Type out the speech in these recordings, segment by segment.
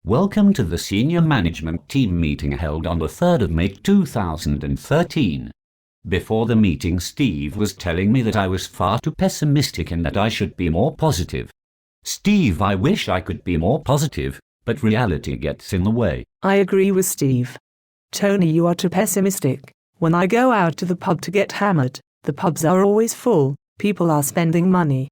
Welcome to the senior management team meeting held on the 3rd of May 2013. Before the meeting, Steve was telling me that I was far too pessimistic and that I should be more positive. Steve, I wish I could be more positive, but reality gets in the way. I agree with Steve. Tony, you are too pessimistic. When I go out to the pub to get hammered, the pubs are always full, people are spending money.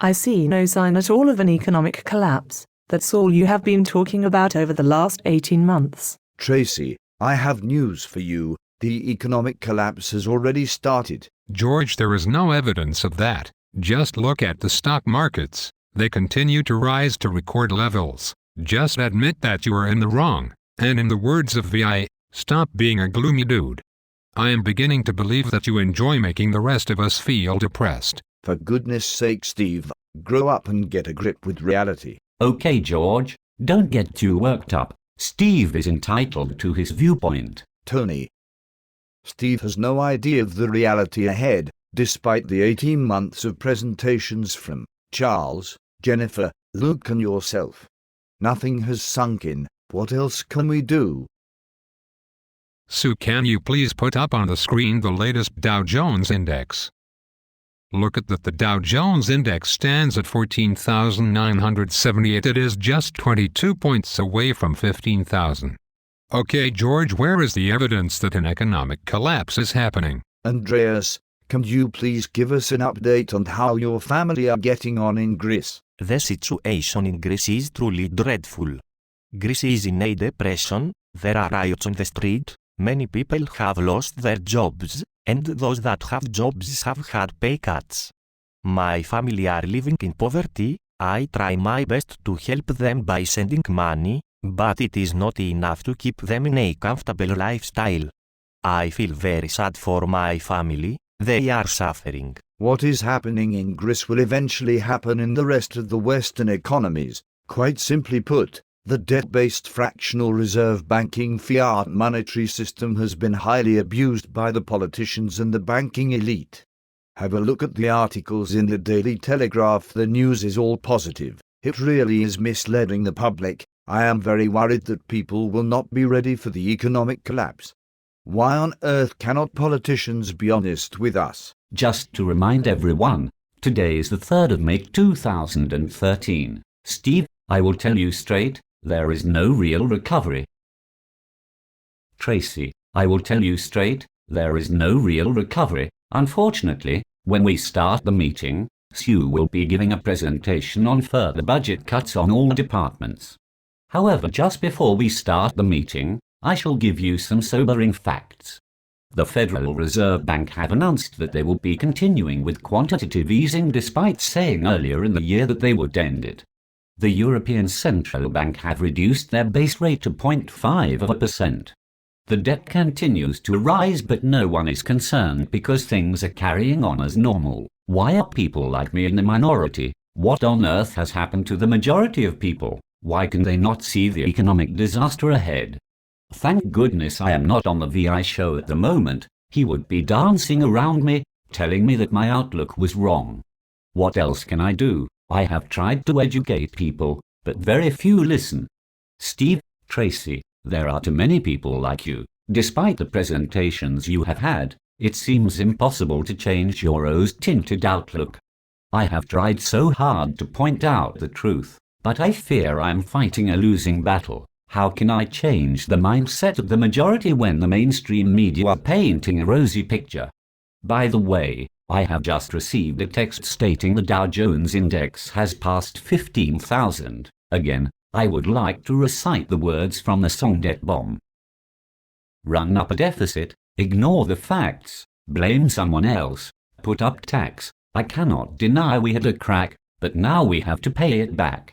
I see no sign at all of an economic collapse. That's all you have been talking about over the last 18 months. Tracy, I have news for you. The economic collapse has already started. George, there is no evidence of that. Just look at the stock markets. They continue to rise to record levels. Just admit that you are in the wrong. And in the words of VI, stop being a gloomy dude. I am beginning to believe that you enjoy making the rest of us feel depressed. For goodness sake, Steve, grow up and get a grip with reality. Okay, George, don't get too worked up. Steve is entitled to his viewpoint. Tony, Steve has no idea of the reality ahead, despite the 18 months of presentations from Charles, Jennifer, Luke and yourself. Nothing has sunk in. What else can we do? Sue, can you please put up on the screen the latest Dow Jones index? Look at that. The Dow Jones index stands at 14,978. It is just 22 points away from 15,000. Okay, George, where is the evidence that an economic collapse is happening? Andreas, can you please give us an update on how your family are getting on in Greece? The situation in Greece is truly dreadful. Greece is in a depression, there are riots on the street, many people have lost their jobs, and those that have jobs have had pay cuts. My family are living in poverty. I try my best to help them by sending money, but it is not enough to keep them in a comfortable lifestyle. I feel very sad for my family. They are suffering. What is happening in Greece will eventually happen in the rest of the Western economies. Quite simply put, the debt-based fractional reserve banking Fiat monetary system has been highly abused by the politicians and the banking elite. Have a look at the articles in the Daily Telegraph. The news is all positive. It really is misleading the public. I am very worried that people will not be ready for the economic collapse. Why on earth cannot politicians be honest with us? Just to remind everyone, today is the 3rd of May 2013. Steve, I will tell you straight, there is no real recovery. Tracy, I will tell you straight, there is no real recovery. Unfortunately, when we start the meeting, Sue will be giving a presentation on further budget cuts on all departments. However, just before we start the meeting, I shall give you some sobering facts. The Federal Reserve Bank have announced that they will be continuing with quantitative easing despite saying earlier in the year that they would end it. The European Central Bank have reduced their base rate to 0.5%. The debt continues to rise, but no one is concerned because things are carrying on as normal. Why are people like me in the minority? What on earth has happened to the majority of people? Why can they not see the economic disaster ahead? Thank goodness I am not on the VI show at the moment. He would be dancing around me, telling me that my outlook was wrong. What else can I do? I have tried to educate people, but very few listen. Steve, Tracy, there are too many people like you. Despite the presentations you have had, it seems impossible to change your rose-tinted outlook. I have tried so hard to point out the truth, but I fear I am fighting a losing battle. How can I change the mindset of the majority when the mainstream media are painting a rosy picture? By the way, I have just received a text stating the Dow Jones index has passed 15,000. Again, I would like to recite the words from the song Debt Bomb. Run up a deficit, ignore the facts, blame someone else, put up tax. I cannot deny we had a crack, but now we have to pay it back.